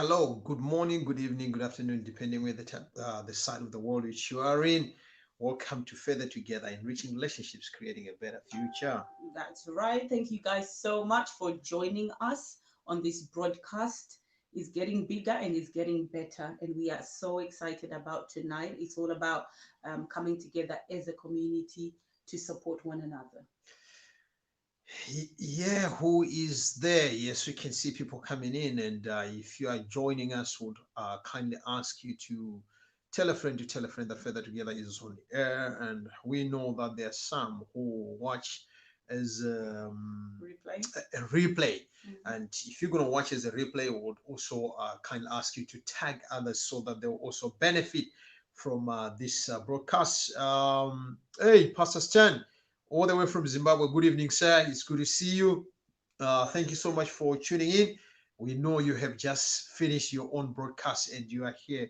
Hello, good morning, good evening, good afternoon, depending where the side of the world which you are in. Welcome to Further Together, enriching relationships, creating a better future. That's right. Thank you guys so much for joining us on this broadcast. It's getting bigger and it's getting better, and we are so excited about tonight. It's all about coming together as a community to support one another. Yeah, who is there? Yes, we can see people coming in, and if you are joining us, would kindly ask you to tell a friend that Further Together is on the air, and we know that there are some who watch as Replay. a replay. Mhm. And if you're going to watch as a replay, we would also kindly ask you to tag others so that they'll also benefit from this broadcast. Hey, Pastor Stan, all the way from Zimbabwe. Good evening, sir. It's good to see you. Thank you so much for tuning in. We know you have just finished your own broadcast and you are here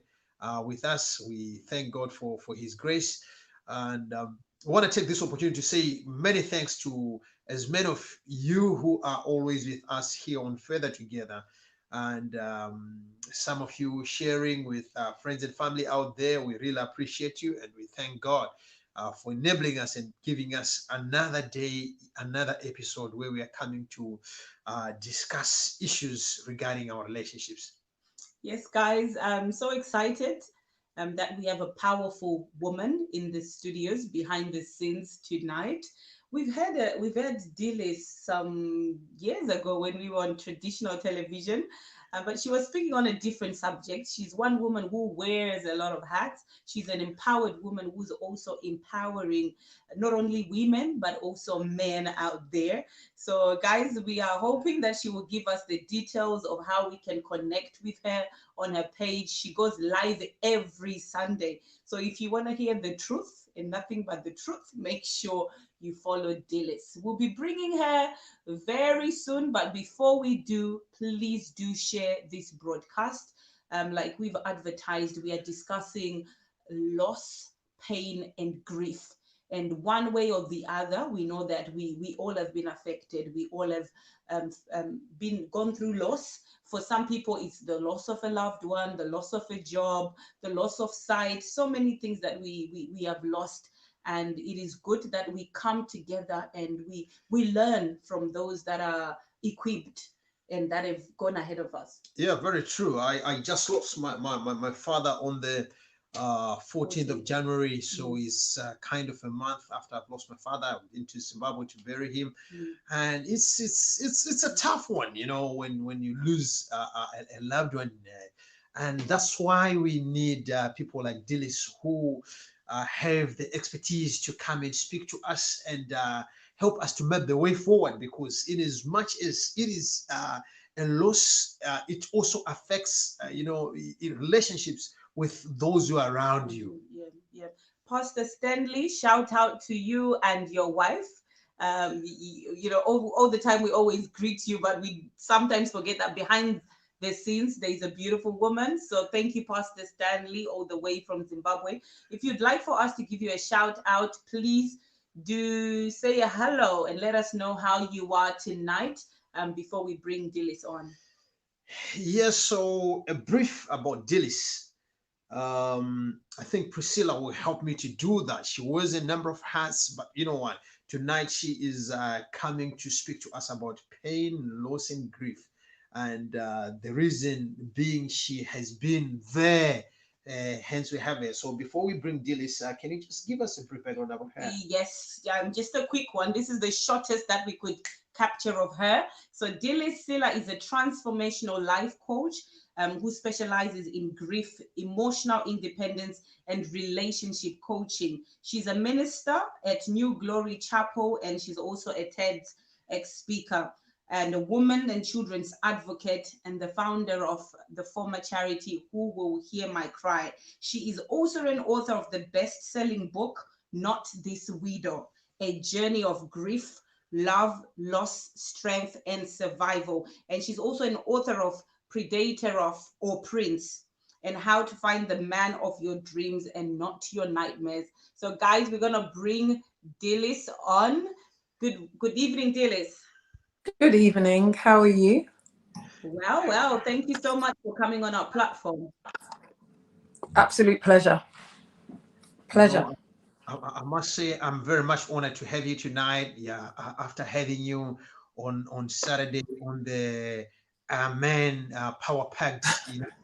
with us. We thank God for His grace. And I want to take this opportunity to say many thanks to as many of you who are always with us here on Further Together. And some of you sharing with friends and family out there. We really appreciate you and we thank God for enabling us and giving us another day, another episode where we are coming to discuss issues regarding our relationships. Yes, guys, I'm so excited that we have a powerful woman in the studios behind the scenes tonight. We've had Dilys some years ago when we were on traditional television, but she was speaking on a different subject. She's one woman who wears a lot of hats. She's an empowered woman who's also empowering not only women but also men out there. So, guys, we are hoping that she will give us the details of how we can connect with her on her page. She goes live every Sunday. So if you want to hear the truth and nothing but the truth, make sure you follow Dilys. We'll be bringing her very soon. But before we do, please do share this broadcast. Like we've advertised, we are discussing loss, pain, and grief. And one way or the other, we know that we all have been affected. We all have been gone through loss. For some people, it's the loss of a loved one, the loss of a job, the loss of sight, so many things that we have lost. And it is good that we come together and we learn from those that are equipped and that have gone ahead of us. Yeah, very true. I just lost my father on the 14th of 14. January. So Mm, it's kind of a month after I've lost my father. I went into Zimbabwe to bury him. mm, And it's a tough one, when you lose a loved one. And that's why we need people like Dilys who have the expertise to come and speak to us and help us to map the way forward. Because in as much as it is a loss, it also affects in relationships with those who are around you. yeah, yeah. Pastor Stanley, shout out to you and your wife. All the time we always greet you, but we sometimes forget that behind the scenes there is a beautiful woman. So thank you, Pastor Stanley, all the way from Zimbabwe. If you'd like for us to give you a shout out, please do say a hello and let us know how you are tonight before we bring Dilys on. Yes, so a brief about Dilys. I think Priscilla will help me to do that. She wears a number of hats, but you know what? Tonight she is coming to speak to us about pain, loss, and grief. And the reason being she has been there. Hence, we have her. So before we bring Dilys, can you just give us a brief background about her? Yes, just a quick one. This is the shortest that we could capture of her. So Dilys Silla is a transformational life coach who specializes in grief, emotional independence, and relationship coaching. She's a minister at New Glory Chapel, and she's also a TEDx speaker and a woman and children's advocate and the founder of the former charity Who Will Hear My Cry. She is also an author of the best-selling book Not This Widow, a journey of grief, love, loss, strength, and survival. And she's also an author of Predator of or Prince and how to find the man of your dreams and not your nightmares. So, guys, we're gonna bring Dilys on. Good evening, Dilys. Good evening. How are you? Well, thank you so much for coming on our platform. Absolute pleasure. Pleasure. No, I must say I'm very much honored to have you tonight. Yeah, after having you on Saturday on the Man Power Packed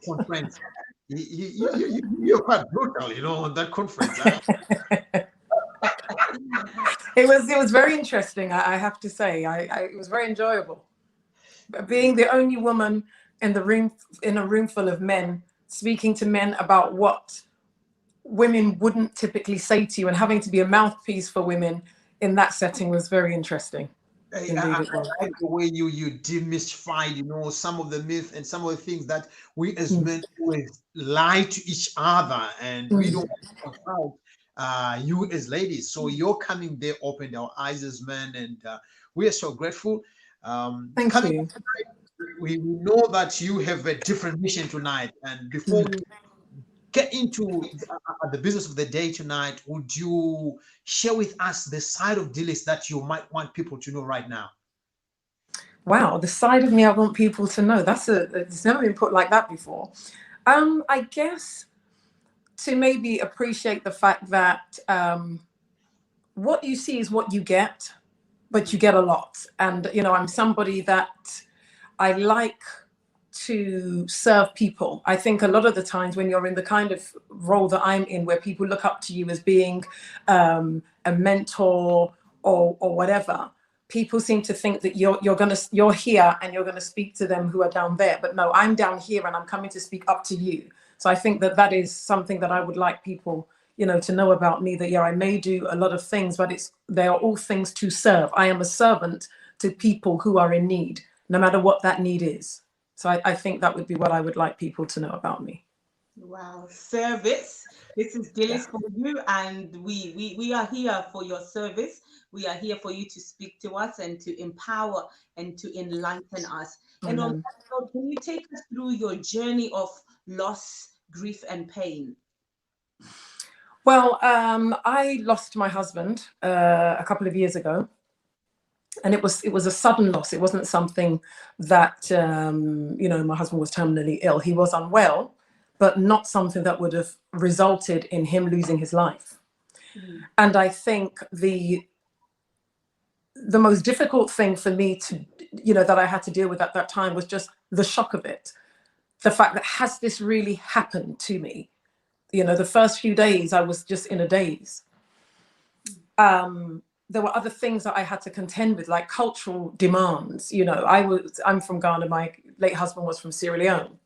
conference, you're quite brutal, on that conference. It was very interesting, I have to say. It was very enjoyable. Being the only woman in the room, in a room full of men, speaking to men about what women wouldn't typically say to you, and having to be a mouthpiece for women in that setting was very interesting. Indeed, I it was. like the way you demystified, some of the myth and some of the things that we as Mm. men always lie to each other, and we don't confront you as ladies. So you're coming there, opened our eyes as men, and we are so grateful. Thank Coming you. we know that you have a different mission tonight, and before we get into the business of the day tonight, would you share with us the side of Dilys that you might want people to know right now? Wow, the side of me I want people to know. It's never been put like that before. I guess to maybe appreciate the fact that what you see is what you get, but you get a lot. And, I'm somebody that I like to serve people. I think a lot of the times when you're in the kind of role that I'm in, where people look up to you as being a mentor or whatever, people seem to think that you're here and you're gonna speak to them who are down there. But no, I'm down here and I'm coming to speak up to you. So I think that is something that I would like people, to know about me, that I may do a lot of things, but they are all things to serve. I am a servant to people who are in need, no matter what that need is. So I think that would be what I would like people to know about me. Wow, service. This is Dilys for you, and we are here for your service. We are here for you to speak to us and to empower and to enlighten us. And on Amen. that note, can you take us through your journey of loss, grief, and pain? Well, I lost my husband a couple of years ago, and it was a sudden loss. It wasn't something that my husband was terminally ill. He was unwell, but not something that would have resulted in him losing his life. And I think the most difficult thing for me to, that I had to deal with at that time was just the shock of it. The fact that, has this really happened to me? The first few days I was just in a daze. There were other things that I had to contend with, like cultural demands. I'm from Ghana. My late husband was from Sierra Leone.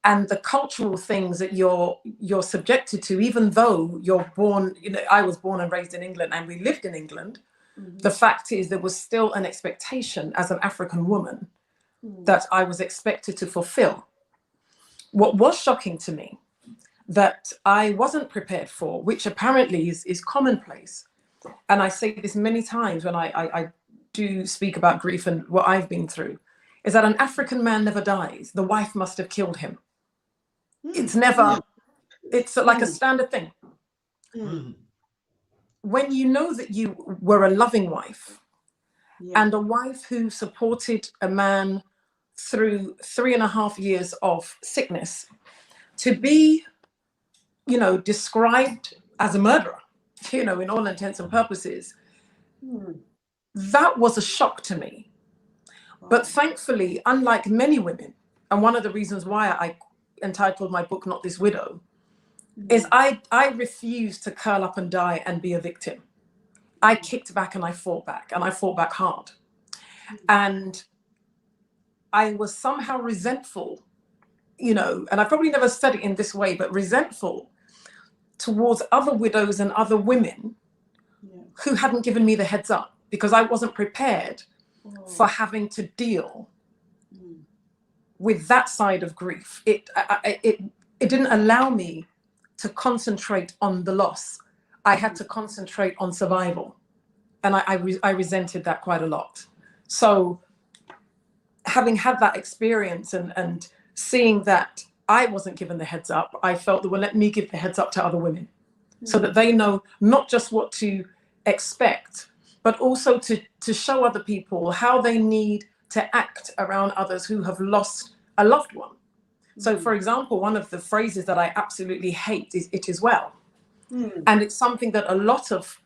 And the cultural things that you're subjected to, even though you're born, I was born and raised in England and we lived in England. The fact is, there was still an expectation as an African woman that I was expected to fulfill. What was shocking to me, that I wasn't prepared for, which apparently is commonplace. And I say this many times when I do speak about grief and what I've been through, is that an African man never dies. The wife must have killed him. It's never, it's like a standard thing. When you know that you were a loving wife and a wife who supported a man through 3.5 years of sickness, to be, described as a murderer, in all intents and purposes, that was a shock to me. But thankfully, unlike many women, and one of the reasons why I entitled my book Not This Widow, is I refused to curl up and die and be a victim. I kicked back and I fought back, and I fought back hard. And I was somehow resentful, and I probably never said it in this way, but resentful towards other widows and other women who hadn't given me the heads up, because I wasn't prepared for having to deal with that side of grief. It didn't allow me to concentrate on the loss. I had to concentrate on survival. And I resented that quite a lot. So having had that experience and seeing that I wasn't given the heads up, I felt that, well, let me give the heads up to other women so that they know not just what to expect, but also to show other people how they need to act around others who have lost a loved one. So, for example, one of the phrases that I absolutely hate is "it is well." And it's something that a lot of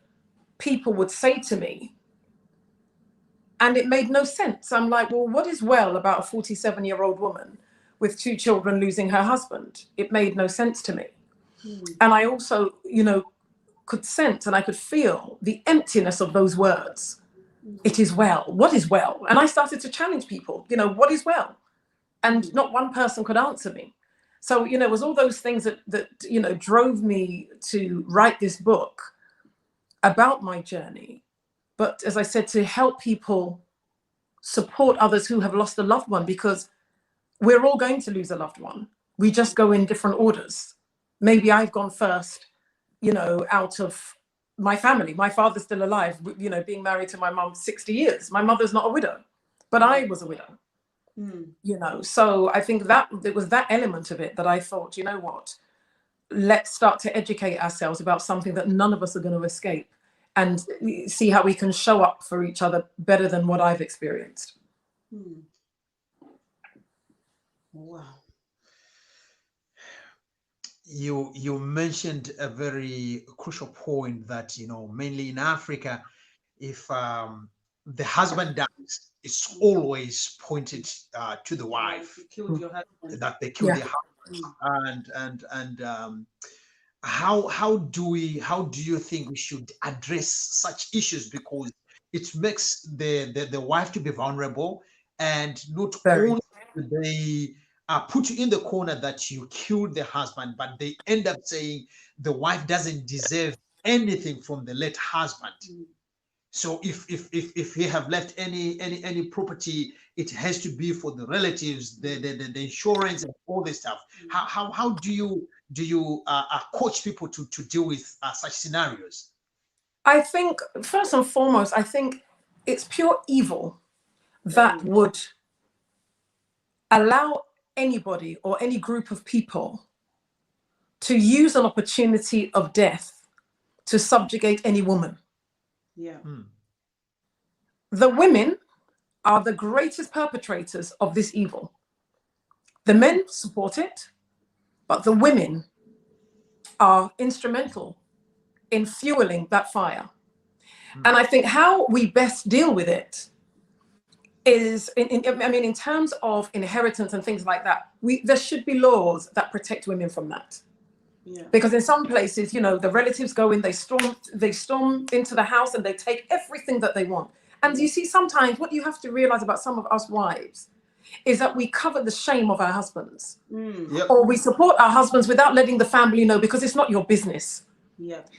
people would say to me, and it made no sense. I'm like, well, what is well about a 47-year-old woman with 2 children losing her husband? It made no sense to me. And I also, could sense and I could feel the emptiness of those words. It is well. What is well? And I started to challenge people, what is well? And not one person could answer me. So, it was all those things that drove me to write this book about my journey. But as I said, to help people support others who have lost a loved one, because we're all going to lose a loved one. We just go in different orders. Maybe I've gone first, out of my family. My father's still alive, being married to my mum 60 years. My mother's not a widow, but I was a widow. So I think that it was that element of it that I thought, you know what, let's start to educate ourselves about something that none of us are going to escape, and see how we can show up for each other better than what I've experienced. Wow. You mentioned a very crucial point that, mainly in Africa, if the husband dies, it's always pointed to the wife, You killed your husband. that they killed their husband. And how do you think we should address such issues? Because it makes the wife to be vulnerable, and not only do they put you in the corner that you killed the husband, but they end up saying the wife doesn't deserve anything from the late husband. So if he have left any property, it has to be for the relatives, the insurance and all this stuff. How do you coach people to deal with such scenarios? I think first and foremost, it's pure evil that would allow anybody or any group of people to use an opportunity of death to subjugate any woman. The women are the greatest perpetrators of this evil. The men support it, but the women are instrumental in fueling that fire. And I think how we best deal with it is, in terms of inheritance and things like that, there should be laws that protect women from that. Because in some places, the relatives go in, they storm into the house and they take everything that they want. And you see, sometimes what you have to realize about some of us wives is that we cover the shame of our husbands, or we support our husbands without letting the family know, because it's not your business.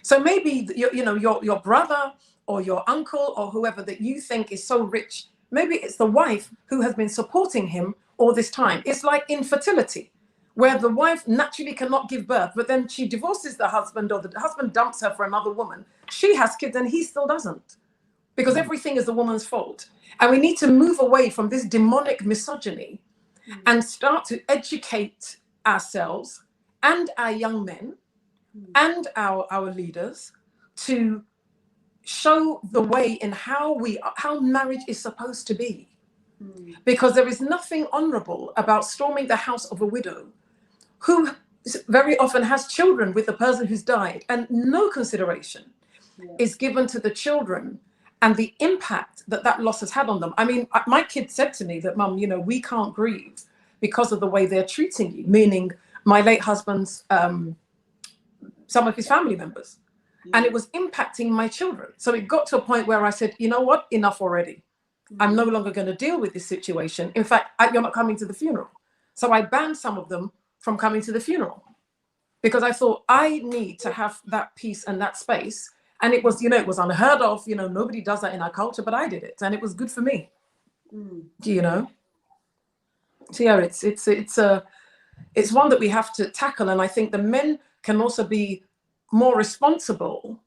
So maybe your brother or your uncle or whoever that you think is so rich, maybe it's the wife who has been supporting him all this time. It's like infertility, where the wife naturally cannot give birth, but then she divorces the husband, or the husband dumps her for another woman. She has kids and he still doesn't, because everything is the woman's fault. And we need to move away from this demonic misogyny and start to educate ourselves and our young men and our leaders to show the way in how marriage is supposed to be. Because there is nothing honorable about storming the house of a widow who very often has children with the person who's died, and no consideration is given to the children and the impact that loss has had on them. I mean, my kid said to me that, Mum, we can't grieve because of the way they're treating you, meaning my late husband's, some of his family members. And it was impacting my children. So it got to a point where I said, you know what, enough already. I'm no longer going to deal with this situation. In fact, you're not coming to the funeral. So I banned some of them from coming to the funeral, because I thought I need to have that peace and that space. And it was, it was unheard of, nobody does that in our culture, but I did it, and it was good for me. So yeah, it's one that we have to tackle. And I think the men can also be more responsible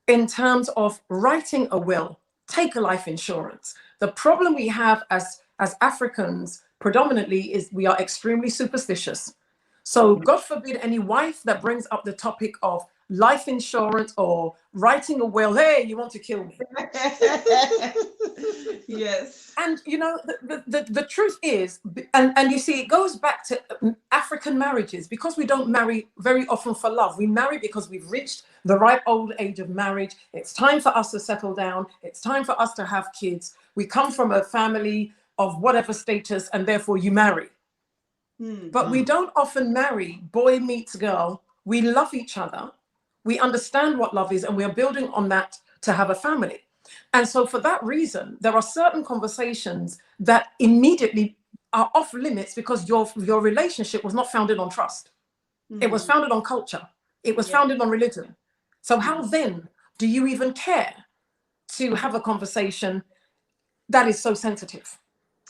in terms of writing a will, take a life insurance. The problem we have as Africans predominantly is we are extremely superstitious. So God forbid any wife that brings up the topic of life insurance or writing a will. Hey, you want to kill me? Yes. And you know, the truth is, and you see, it goes back to African marriages, because we don't marry very often for love. We marry because we've reached the right old age of marriage. It's time for us to settle down. It's time for us to have kids. We come from a family of whatever status, and therefore you marry. But we don't often marry boy meets girl. We love each other. We understand what love is, and we are building on that to have a family. And so for that reason, there are certain conversations that immediately are off limits, because your relationship was not founded on trust. It was founded on culture. It was founded on religion. So how then do you even care to have a conversation that is so sensitive?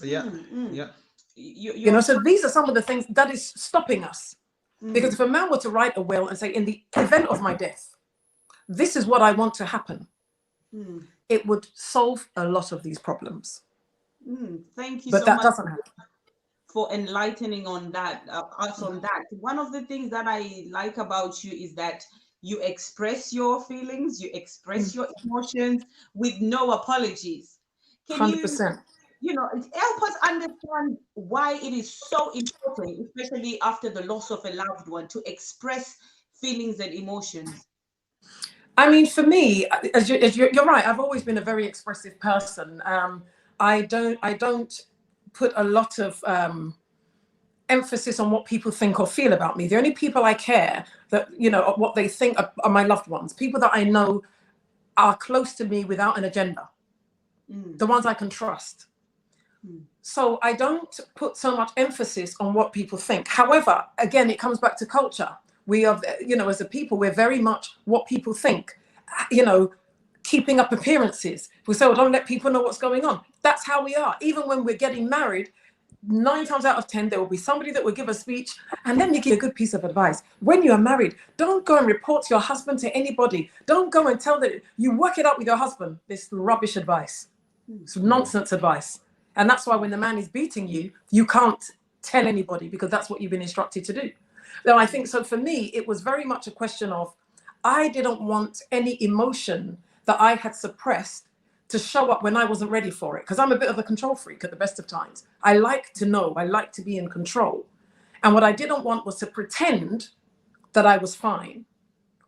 You know, so these are some of the things that is stopping us. Because if a man were to write a will and say, in the event of my death, this is what I want to happen, it would solve a lot of these problems. Thank you but so that much doesn't happen. for enlightening on that, us on that. One of the things that I like about you is that you express your feelings, you express your emotions with no apologies. Can 100%. you know, help us understand why it is so important, especially after the loss of a loved one, to express feelings and emotions? I mean, for me, you're right. I've always been a very expressive person. I don't put a lot of emphasis on what people think or feel about me. The only people I care that, you know, what they think are my loved ones, people that I know are close to me without an agenda, the ones I can trust. So I don't put so much emphasis on what people think. However, again, it comes back to culture. We are, you know, as a people, we're very much what people think, you know, keeping up appearances. We say, well, don't let people know what's going on. That's how we are. Even when we're getting married, 9 times out of 10, there will be somebody that will give a speech, and let me give you a good piece of advice. When you are married, don't go and report your husband to anybody. Don't go and tell that you work it out with your husband. This rubbish advice. It's nonsense advice. And that's why when the man is beating you, you can't tell anybody, because that's what you've been instructed to do. Now, I think so for me, it was very much a question of, I didn't want any emotion that I had suppressed to show up when I wasn't ready for it, because I'm a bit of a control freak at the best of times. I like to know, I like to be in control. And what I didn't want was to pretend that I was fine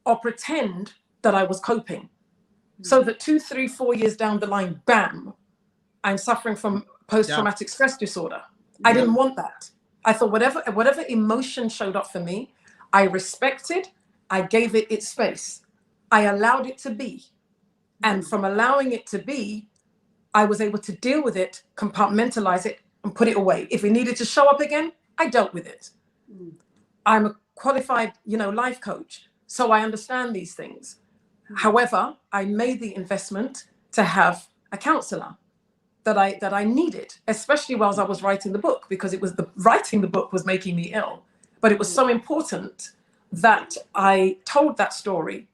or pretend that I was coping. So that 2, 3, 4 years down the line, bam, I'm suffering from post-traumatic stress disorder. I didn't want that. I thought whatever emotion showed up for me, I respected, I gave it its space. I allowed it to be. And from allowing it to be, I was able to deal with it, compartmentalize it, and put it away. If it needed to show up again, I dealt with it. I'm a qualified, you know, life coach, so I understand these things. However, I made the investment to have a counselor that I needed, especially whilst I was writing the book, because it was writing the book was making me ill. But it was so important that I told that story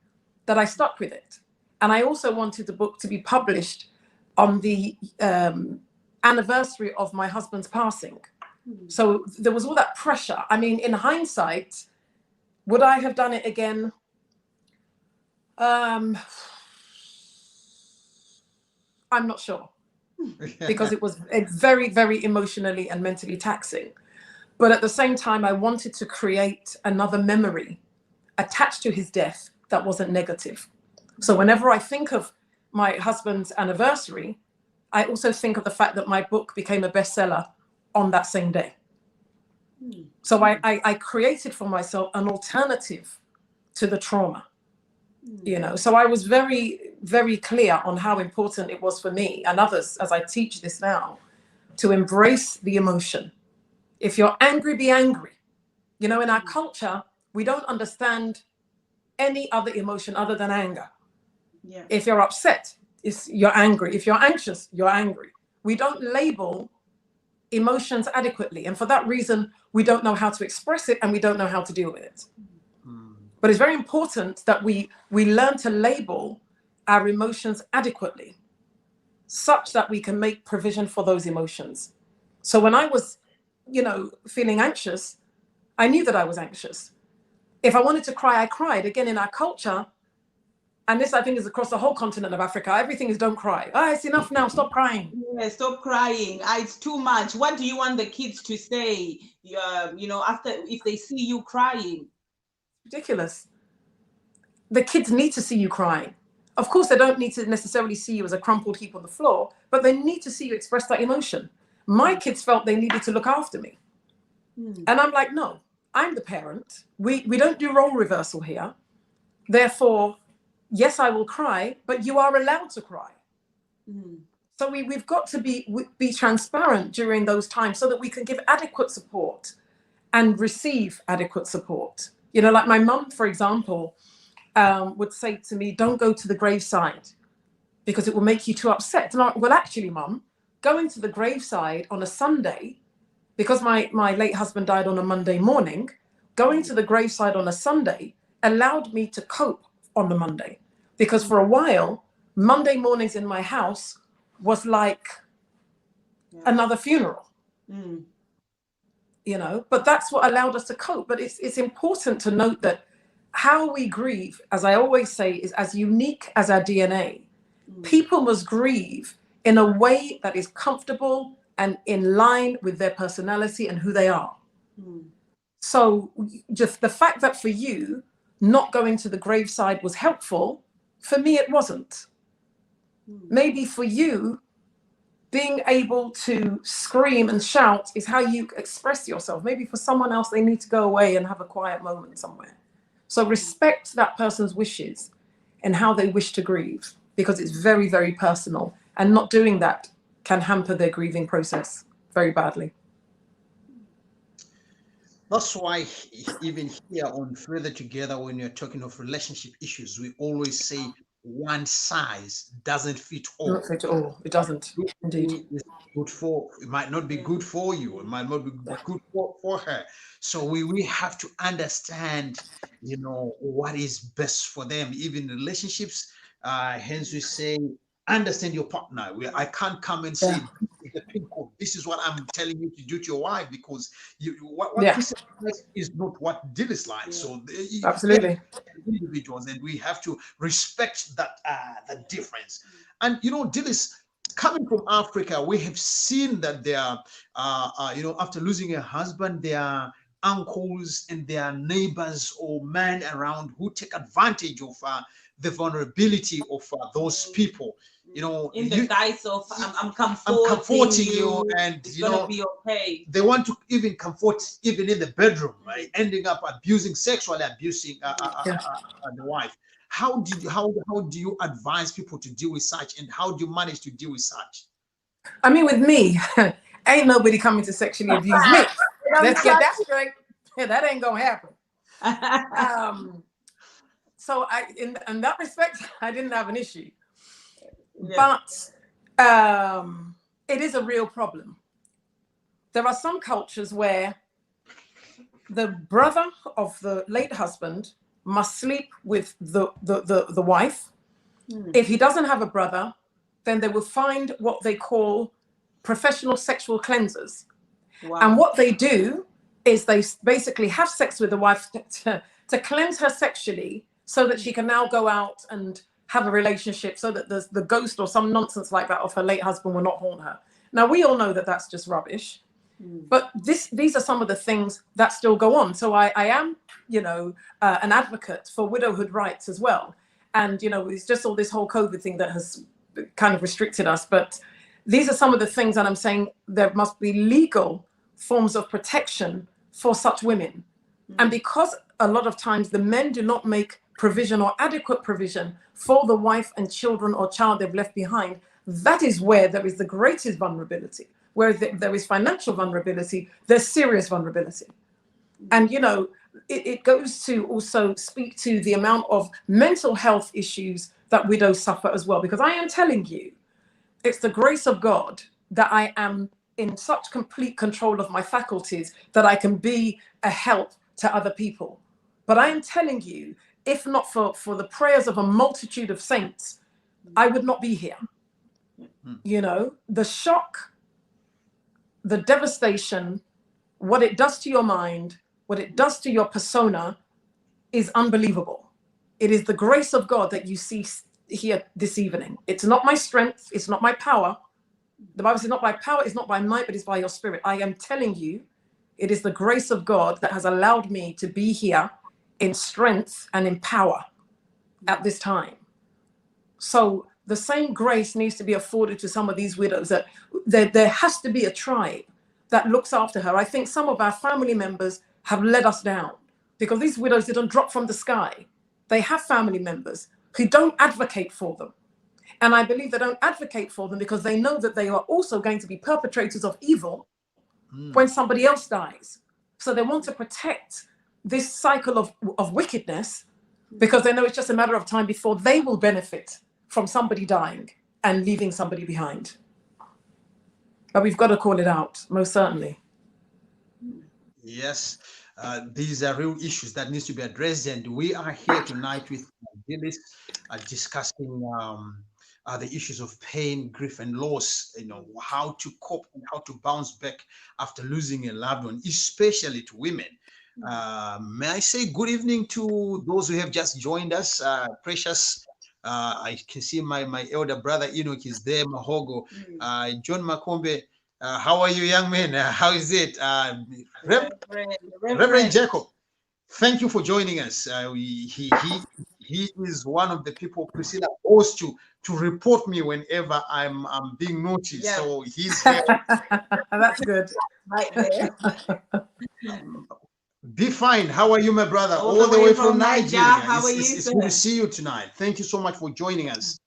that I stuck with it. And I also wanted the book to be published on the anniversary of my husband's passing. So there was all that pressure. I mean, in hindsight, would I have done it again? I'm not sure, because it was very, very emotionally and mentally taxing. But at the same time, I wanted to create another memory attached to his death that wasn't negative. So whenever I think of my husband's anniversary, I also think of the fact that my book became a bestseller on that same day. So I created for myself an alternative to the trauma, you know. So I was very, very clear on how important it was for me and others, as I teach this now, to embrace the emotion. If you're angry, be angry. You know, in our culture, we don't understand any other emotion other than anger. Yeah. If you're upset, you're angry. If you're anxious, you're angry. We don't label emotions adequately. And for that reason, we don't know how to express it, and we don't know how to deal with it. But it's very important that we learn to label our emotions adequately, such that we can make provision for those emotions. So when I was, you know, feeling anxious, I knew that I was anxious. If I wanted to cry, I cried. Again, in our culture, and this I think is across the whole continent of Africa, everything is don't cry. Oh, it's enough now, stop crying. Yeah, stop crying. It's too much. What do you want the kids to say, after, if they see you crying? Ridiculous. The kids need to see you crying. Of course, they don't need to necessarily see you as a crumpled heap on the floor, but they need to see you express that emotion. My kids felt they needed to look after me. And I'm like, no, I'm the parent. We don't do role reversal here. Therefore, yes, I will cry, but you are allowed to cry. So we've got to be transparent during those times so that we can give adequate support and receive adequate support. You know, like my mum, for example, would say to me, don't go to the graveside because it will make you too upset. And well, actually, Mum, going to the graveside on a Sunday, because my late husband died on a Monday morning, going to the graveside on a Sunday allowed me to cope on the Monday. Because for a while, Monday mornings in my house was like another funeral. You know, but that's what allowed us to cope. But it's important to note that how we grieve, as I always say, is as unique as our DNA. People must grieve in a way that is comfortable and in line with their personality and who they are. So just the fact that for you, not going to the graveside was helpful, for me, it wasn't. Maybe for you, being able to scream and shout is how you express yourself. Maybe for someone else, they need to go away and have a quiet moment somewhere. So respect that person's wishes and how they wish to grieve, because it's very, very personal. And not doing that can hamper their grieving process very badly. That's why even here on Further Together, when you're talking of relationship issues, we always say one size doesn't fit all. Not fit all. It doesn't, indeed. It might not be good for you. It might not be good for her. So we have to understand, what is best for them, even relationships. Hence we say, understand your partner. I can't come and say, the pin code, this is what I'm telling you to do to your wife, because what Chris is not what Dilys likes. So absolutely, individuals, and we have to respect that the difference. And Dilys, coming from Africa, we have seen that there are after losing a husband, there are uncles and their neighbors or men around who take advantage of the vulnerability of those people. In the guise of I'm comforting you, and it's gonna be okay. They want to even comfort even in the bedroom, right? Ending up sexually abusing the wife. How do you advise people to deal with such, and how do you manage to deal with such? I mean, with me, ain't nobody coming to sexually abuse me. Let's get that straight. That ain't gonna happen. So in that respect, I didn't have an issue. But it is a real problem. There are some cultures where the brother of the late husband must sleep with the wife. If he doesn't have a brother, then they will find what they call professional sexual cleansers. And what they do is they basically have sex with the wife to cleanse her sexually, so that she can now go out and have a relationship, so that the ghost or some nonsense like that of her late husband will not haunt her. Now, we all know that that's just rubbish, but these are some of the things that still go on. So I am, an advocate for widowhood rights as well. And, it's just all this whole COVID thing that has kind of restricted us. But these are some of the things that I'm saying there must be legal forms of protection for such women. And because a lot of times the men do not make provision or adequate provision for the wife and children or child they've left behind, that is where there is the greatest vulnerability. Where there is financial vulnerability, there's serious vulnerability. And, it goes to also speak to the amount of mental health issues that widows suffer as well. Because I am telling you, it's the grace of God that I am in such complete control of my faculties that I can be a help to other people. But I am telling you, if not for the prayers of a multitude of saints, I would not be here. The shock, the devastation, what it does to your mind, what it does to your persona, is unbelievable. It is the grace of God that you see here this evening. It's not my strength. It's not my power. The Bible says not by power, it's not by might, but it's by your spirit. I am telling you, it is the grace of God that has allowed me to be here in strength and in power at this time. So the same grace needs to be afforded to some of these widows, that there has to be a tribe that looks after her. I think some of our family members have let us down because these widows didn't drop from the sky. They have family members who don't advocate for them. And I believe they don't advocate for them because they know that they are also going to be perpetrators of evil when somebody else dies. So they want to protect this cycle of wickedness because they know it's just a matter of time before they will benefit from somebody dying and leaving somebody behind. But we've got to call it out, most certainly. Yes, these are real issues that needs to be addressed, and we are here tonight with Dilys, discussing the issues of pain, grief, and loss. You know, how to cope and how to bounce back after losing a loved one, especially to women. May I say good evening to those who have just joined us, precious. I can see my elder brother Enoch is there, Mahogo, John Makombe. How are you, young man? How is it? Reverend Jacob, thank you for joining us. He is one of the people Priscilla owes to report me whenever I'm being noticed. Yeah. So he's here. That's good. Right there. Be fine. How are you, my brother? All the way from Nigeria. How are you? It's good to see you tonight. Thank you so much for joining us.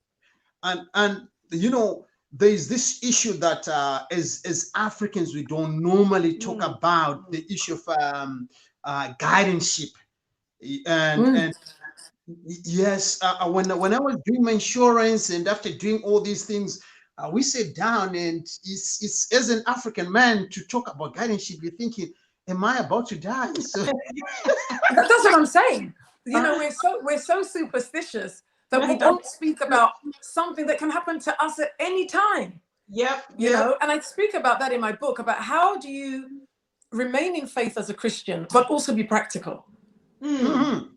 And you know, there is this issue that as Africans we don't normally talk about, the issue of guardianship. And yes, when I was doing my insurance and after doing all these things, we sat down, and it's as an African man to talk about guardianship, you're thinking, am I about to die? So that's what I'm saying. You know, we're so superstitious that we don't speak about something that can happen to us at any time. Yep. You know, and I speak about that in my book, about how do you remain in faith as a Christian, but also be practical. You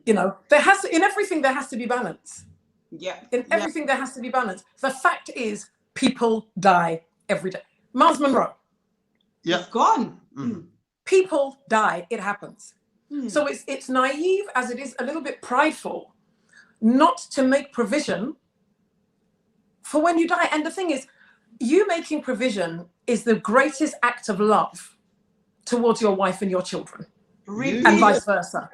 know, there has to, in everything there has to be balance. Yeah. In everything there has to be balance. The fact is, people die every day. Miles Monroe. Yeah. It's gone. People die. It happens. So it's naive, as it is a little bit prideful, not to make provision for when you die. And the thing is, you making provision is the greatest act of love towards your wife and your children, and vice versa.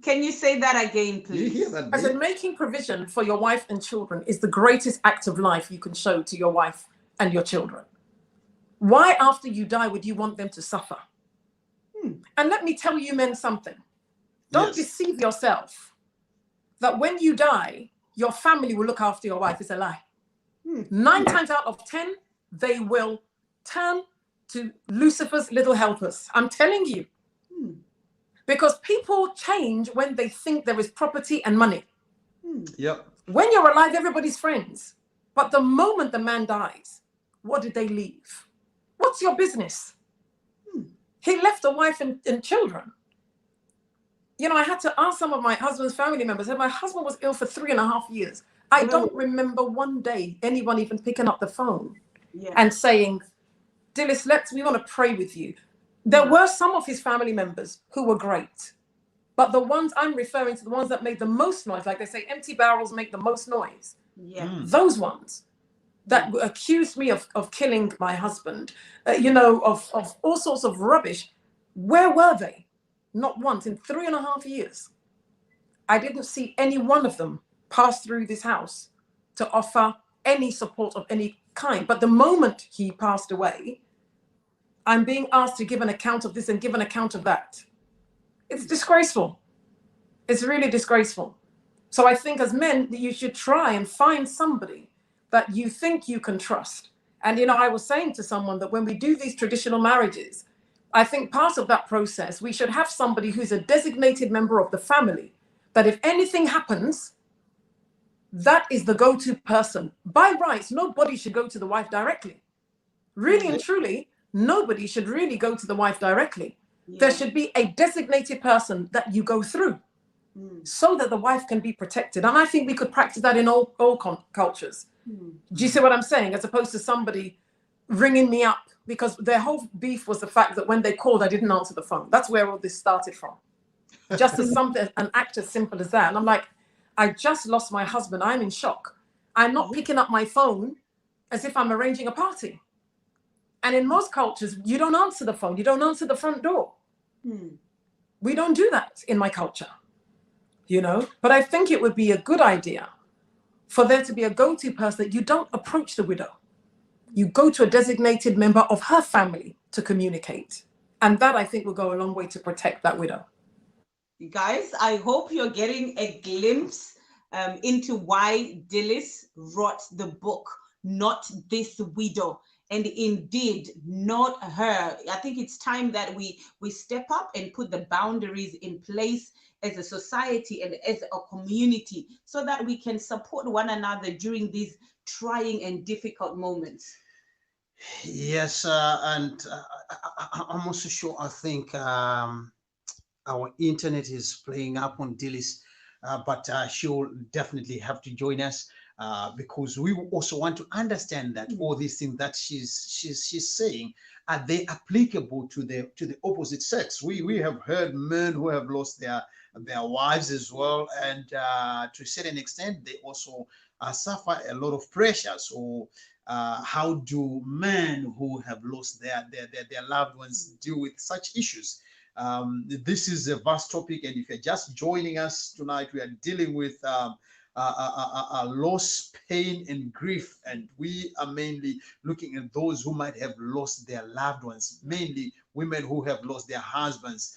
Can you say that again, please? You hear that, I said, making provision for your wife and children is the greatest act of life you can show to your wife and your children. Why, after you die, would you want them to suffer? And let me tell you men something. Don't deceive yourself that when you die, your family will look after your wife. It's a lie. 9 times out of 10, they will turn to Lucifer's little helpers. I'm telling you. Because people change when they think there is property and money. When you're alive, everybody's friends. But the moment the man dies, what did they leave? What's your business? He left a wife and children. You know, I had to ask some of my husband's family members. My husband was ill for 3.5 years. I don't remember one day anyone even picking up the phone and saying, Dilys, we want to pray with you. There were some of his family members who were great. But the ones I'm referring to, the ones that made the most noise, like they say, empty barrels make the most noise. Those ones that accused me of killing my husband, you know, of all sorts of rubbish. Where were they? Not once in 3.5 years. I didn't see any one of them pass through this house to offer any support of any kind. But the moment he passed away, I'm being asked to give an account of this and give an account of that. It's disgraceful. It's really disgraceful. So I think as men, you should try and find somebody that you think you can trust. And, you know, I was saying to someone that when we do these traditional marriages, I think part of that process, we should have somebody who's a designated member of the family, that if anything happens, that is the go-to person. By rights, nobody should go to the wife directly. Really and truly, nobody should really go to the wife directly. There should be a designated person that you go through. so that the wife can be protected. And I think we could practice that in all cultures. Do you see what I'm saying? As opposed to somebody ringing me up, because their whole beef was the fact that when they called, I didn't answer the phone. That's where all this started from. Just as something, an act as simple as that. And I'm like, I just lost my husband. I'm in shock. I'm not picking up my phone as if I'm arranging a party. And in most cultures, you don't answer the phone. You don't answer the front door. We don't do that in my culture, you know. But I think it would be a good idea for there to be a go-to person that you don't approach the widow. You go to a designated member of her family to communicate. And that, I think, will go a long way to protect that widow. You guys, I hope you're getting a glimpse into why Dilys wrote the book, Not This Widow. And indeed, not her. I think it's time that we step up and put the boundaries in place as a society and as a community, so that we can support one another during these trying and difficult moments. Yes, and I'm also sure, I think our internet is playing up on Dilys, but she'll definitely have to join us. Because we also want to understand that all these things that she's saying, are they applicable to the opposite sex? We have heard men who have lost their wives as well, and to a certain extent they also suffer a lot of pressure. So how do men who have lost their loved ones deal with such issues? This is a vast topic, and if you're just joining us tonight, we are dealing with loss, pain, and grief, and we are mainly looking at those who might have lost their loved ones, mainly women who have lost their husbands.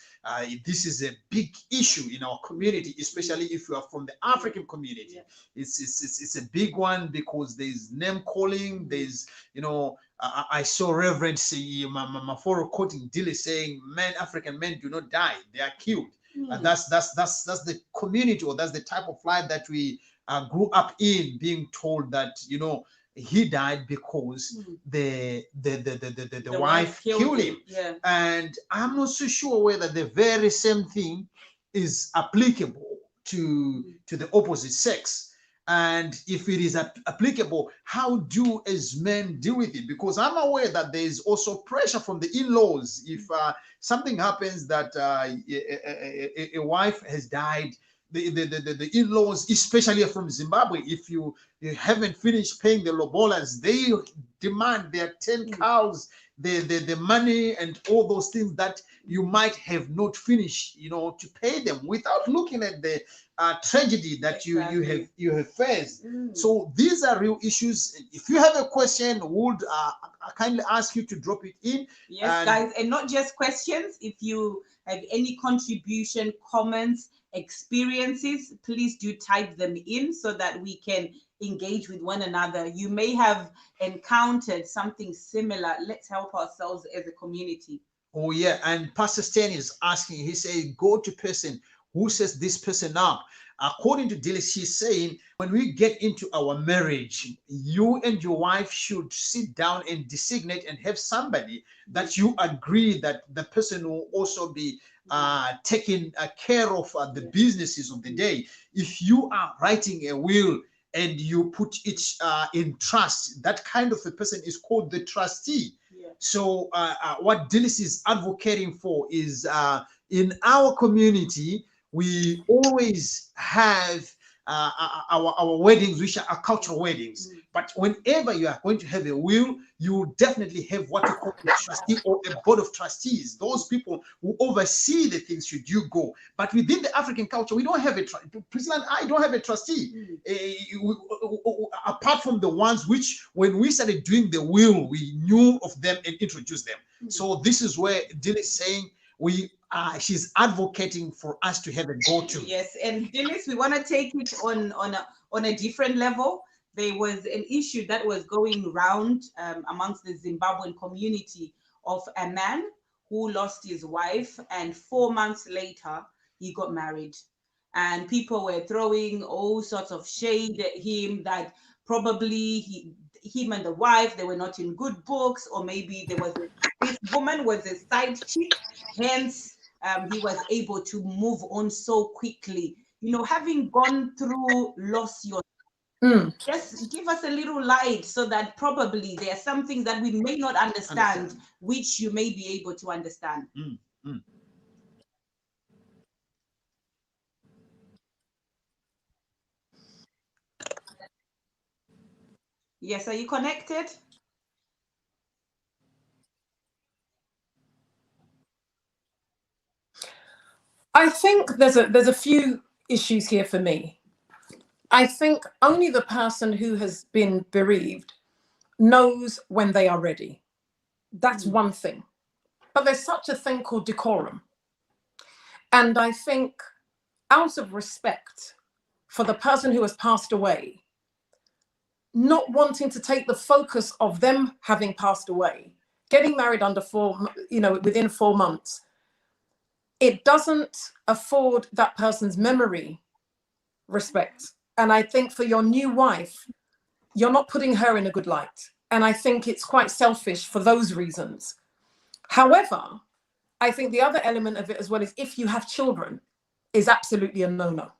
This is a big issue in our community, especially if you are from the African community. It's a big one, because there's name calling. There's, you know, I saw Reverend Maforo quoting Dilys saying, African men do not die, they are killed. And that's the community, or that's the type of life that we grew up in, being told that, you know, he died because the wife killed him. And I'm not so sure whether the very same thing is applicable to the opposite sex. And if it is applicable, how do as men deal with it? Because I'm aware that there is also pressure from the in-laws. If something happens that a wife has died, the in-laws, especially from Zimbabwe, if you haven't finished paying the lobolas, they demand their 10 cows, the money and all those things that you might have not finished, you know, to pay them, without looking at the tragedy that you have faced. So these are real issues. If you have a question, would I kindly ask you to drop it in. Yes, guys, and not just questions. If you have any contribution, comments, experiences, please do type them in so that we can engage with one another. You may have encountered something similar. Let's help ourselves as a community. Oh yeah, and Pastor Stan is asking, he said, go to person who says this person up. According to Dilys, she's saying, when we get into our marriage, you and your wife should sit down and designate and have somebody that you agree that the person will also be taking care of the businesses of the day. If you are writing a will and you put it in trust, that kind of a person is called the trustee. So what Dilys is advocating for is, in our community, we always have our weddings, which are cultural weddings. But whenever you are going to have a will, you definitely have what you call a trustee or a board of trustees. Those people who oversee the things should you go. But within the African culture, we don't have a Priscilla and I don't have a trustee. Apart from the ones which, when we started doing the will, we knew of them and introduced them. So this is where Dilys is saying she's advocating for us to have a go-to. Yes, and Dilys, we want to take it on a different level. There was an issue that was going around amongst the Zimbabwean community of a man who lost his wife, and 4 months later he got married, and people were throwing all sorts of shade at him, that probably him and the wife, they were not in good books, or maybe this woman was a side chick, hence he was able to move on so quickly. having gone through loss yourself, just give us a little light so that probably there are some things that we may not understand, which you may be able to understand. Yes, are you connected? I think there's a few issues here for me. I think only the person who has been bereaved knows when they are ready. That's one thing. But there's such a thing called decorum. And I think out of respect for the person who has passed away, not wanting to take the focus of them having passed away, getting married within 4 months, it doesn't afford that person's memory respect. And I think for your new wife, you're not putting her in a good light. And I think it's quite selfish for those reasons. However, I think the other element of it as well is if you have children, is absolutely a no-no.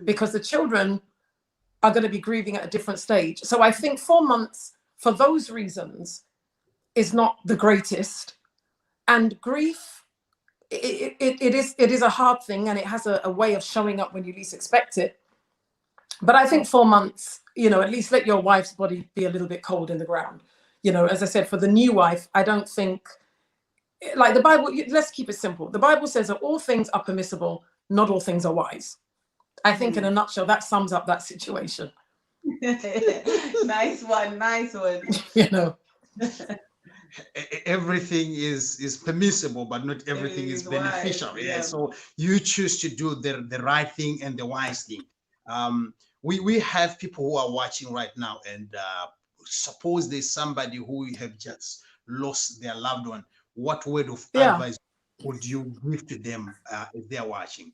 Because the children are going to be grieving at a different stage. So I think 4 months for those reasons is not the greatest. And grief, it is a hard thing, and it has a way of showing up when you least expect it. But I think 4 months, at least let your wife's body be a little bit cold in the ground. As I said, for the new wife, I don't think, like the Bible, let's keep it simple. The Bible says that all things are permissible, not all things are wise. I think in a nutshell, that sums up that situation. Nice one. Everything is permissible, but not everything is beneficial. Yeah. So you choose to do the right thing and the wise thing. We have people who are watching right now, and suppose there's somebody who have just lost their loved one. What word of advice would you give to them if they're watching?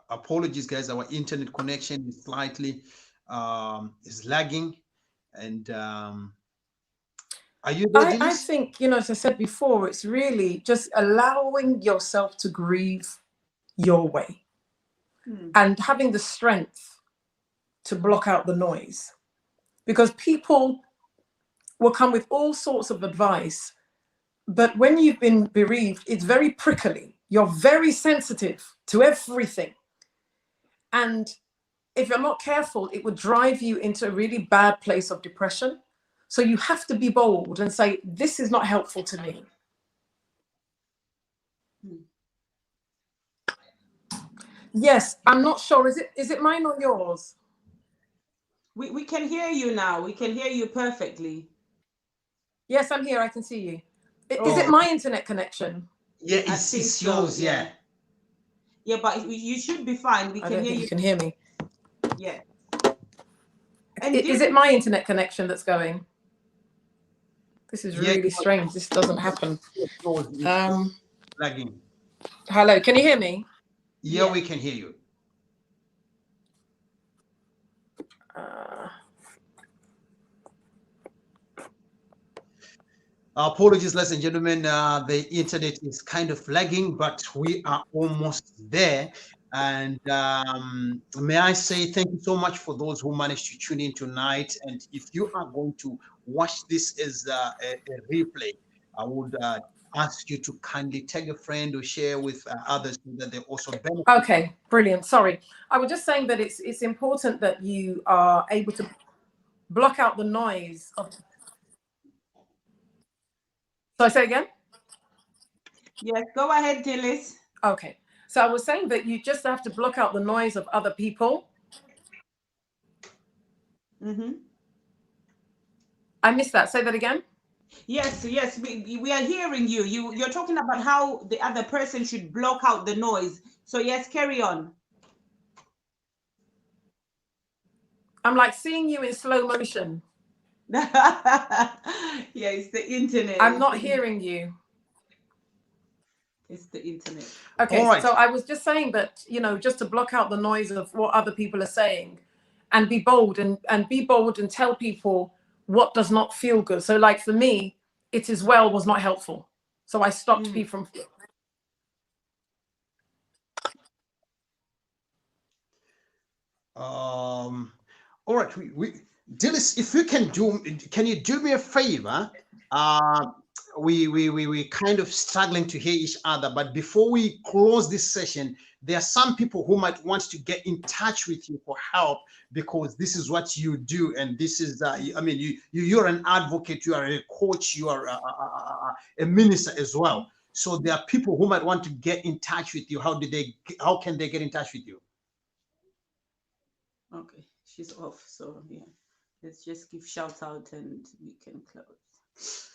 Apologies, guys. Our internet connection is slightly is lagging, and are you there, Dilys? I think, as I said before, it's really just allowing yourself to grieve your way and having the strength to block out the noise, because people will come with all sorts of advice, but when you've been bereaved, it's very prickly. You're very sensitive to everything, and if you're not careful, it would drive you into a really bad place of depression. So you have to be bold and say, this is not helpful to me. Yes, I'm not sure. Is it mine or yours? We can hear you now. We can hear you perfectly. Yes, I'm here. I can see you. Is it my internet connection? Yeah, it's yours. Yeah. Yeah, but you should be fine. We can hear you. You can hear me. Yeah. And is it my internet connection that's going? This is really strange. This doesn't happen. Lagging. Hello, can you hear me? Yeah, we can hear you. Apologies, ladies and gentlemen. The internet is kind of lagging, but we are almost there. And may I say thank you so much for those who managed to tune in tonight. And if you are going to watch this as a replay, I would ask you to kindly tag a friend or share with others so that they also benefit. Okay, brilliant. Sorry. I was just saying that it's important that you are able to block out the noise of... So I say again? Yes, go ahead, Dilys. Okay. So I was saying that you just have to block out the noise of other people. I missed that. Say that again. Yes, we are hearing you. You're talking about how the other person should block out the noise. So yes, carry on. I'm like seeing you in slow motion. Yeah, it's the internet. I'm not hearing you. It's the internet. Okay, All right. so I was just saying that, you know, just to block out the noise of what other people are saying and be bold and be bold and tell people what does not feel good. So like for me, it is well was not helpful. So I stopped people from. All right, Dilys, if you can you do me a favor? We kind of struggling to hear each other, but before we close this session, there are some people who might want to get in touch with you for help, because this is what you do, and this is I mean, you're an advocate, you are a coach, you are a minister as well. So there are people who might want to get in touch with you. How can they get in touch with you? Okay, she's off. So yeah, let's just give shout out and we can close.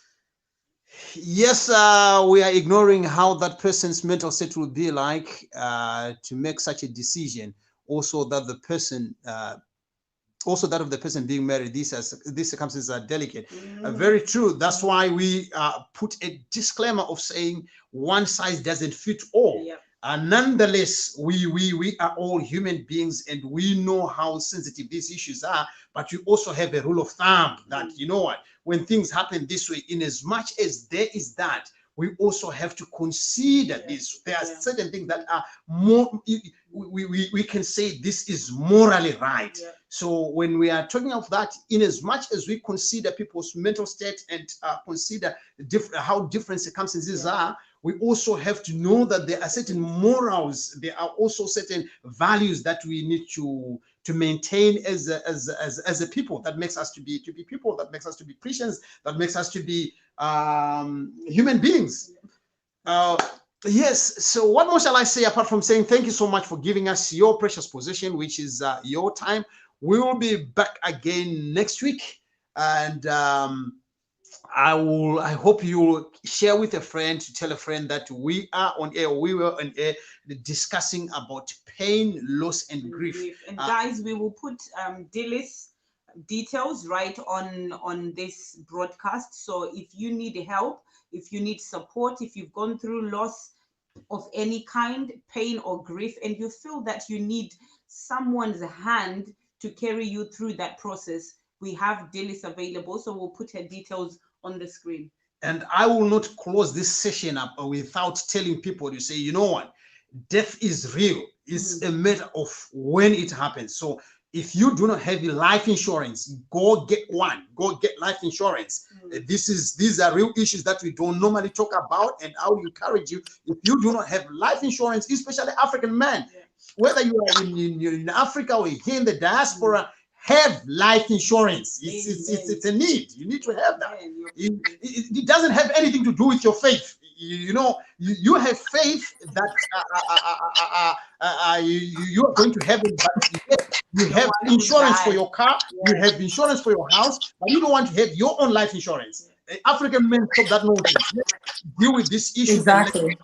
Yes, we are ignoring how that person's mental state will be like to make such a decision. Also, that the person, also that of the person being married. These circumstances are delicate. Very true. That's why we put a disclaimer of saying one size doesn't fit all. Yeah. Nonetheless, we are all human beings, and we know how sensitive these issues are. But we also have a rule of thumb that, you know what, when things happen this way, in as much as there is that, we also have to consider this. There are certain things that are more, we can say this is morally right. Yeah. So when we are talking of that, in as much as we consider people's mental state and consider how different circumstances are, we also have to know that there are certain morals, there are also certain values that we need to maintain as a people, that makes us to be people, that makes us to be Christians, that makes us to be human beings. Yes. So what more shall I say apart from saying thank you so much for giving us your precious possession, which is your time. We will be back again next week, and I hope you will share with a friend, to tell a friend that we are on air. We were on air discussing about pain, loss, and grief. And guys, we will put Dilys details right on this broadcast. So if you need help, if you need support, if you've gone through loss of any kind, pain or grief, and you feel that you need someone's hand to carry you through that process, we have Dilys available. So we'll put her details on the screen. And I will not close this session up without telling people to say, you know what, death is real. It's a matter of when it happens. So if you do not have life insurance, go get one. Go get life insurance. These are real issues that we don't normally talk about, and I will encourage you, if you do not have life insurance, especially African men, whether you are in Africa or here in the diaspora, have life insurance. It's a need. You need to have that. It doesn't have anything to do with your faith. You know, you have faith that you are going to heaven, but you have insurance for your car, you have insurance for your house, but you don't want to have your own life insurance. African men stop that nonsense. Let's deal with this issue. Exactly.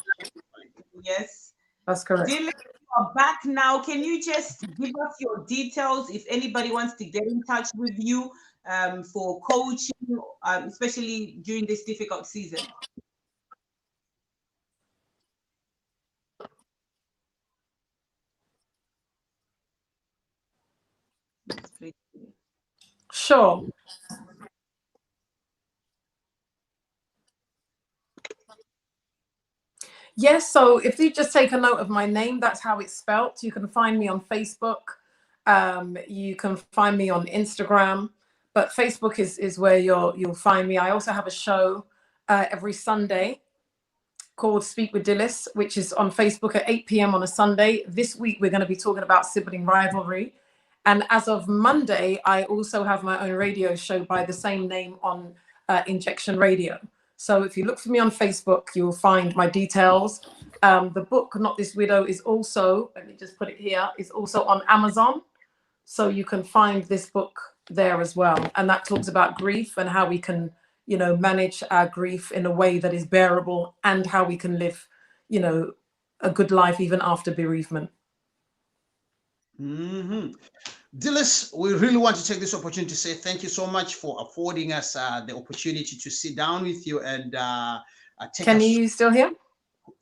Yes, that's correct. Dilys, you are back now. Can you just give us your details if anybody wants to get in touch with you for coaching, especially during this difficult season? Sure. Yes, so if you just take a note of my name, that's how it's spelt. You can find me on Facebook. You can find me on Instagram, but Facebook is where you'll find me. I also have a show every Sunday called Speak with Dilys, which is on Facebook at 8 p.m. on a Sunday. This week, we're going to be talking about sibling rivalry. And as of Monday, I also have my own radio show by the same name on Injection Radio. So if you look for me on Facebook, you'll find my details. The book, Not This Widow, is also, let me just put it here, is also on Amazon. So you can find this book there as well. And that talks about grief and how we can, you know, manage our grief in a way that is bearable, and how we can live, you know, a good life even after bereavement. Dilys, we really want to take this opportunity to say thank you so much for affording us the opportunity to sit down with you and take Can you still hear?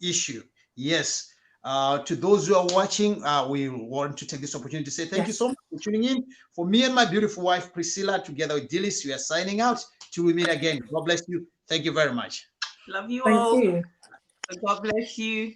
issue. Yes. To those who are watching, we want to take this opportunity to say thank you so much for tuning in. For me and my beautiful wife, Priscilla, together with Dilys, we are signing out till we meet again. God bless you. Thank you very much. Love you Thank all. you. God bless you.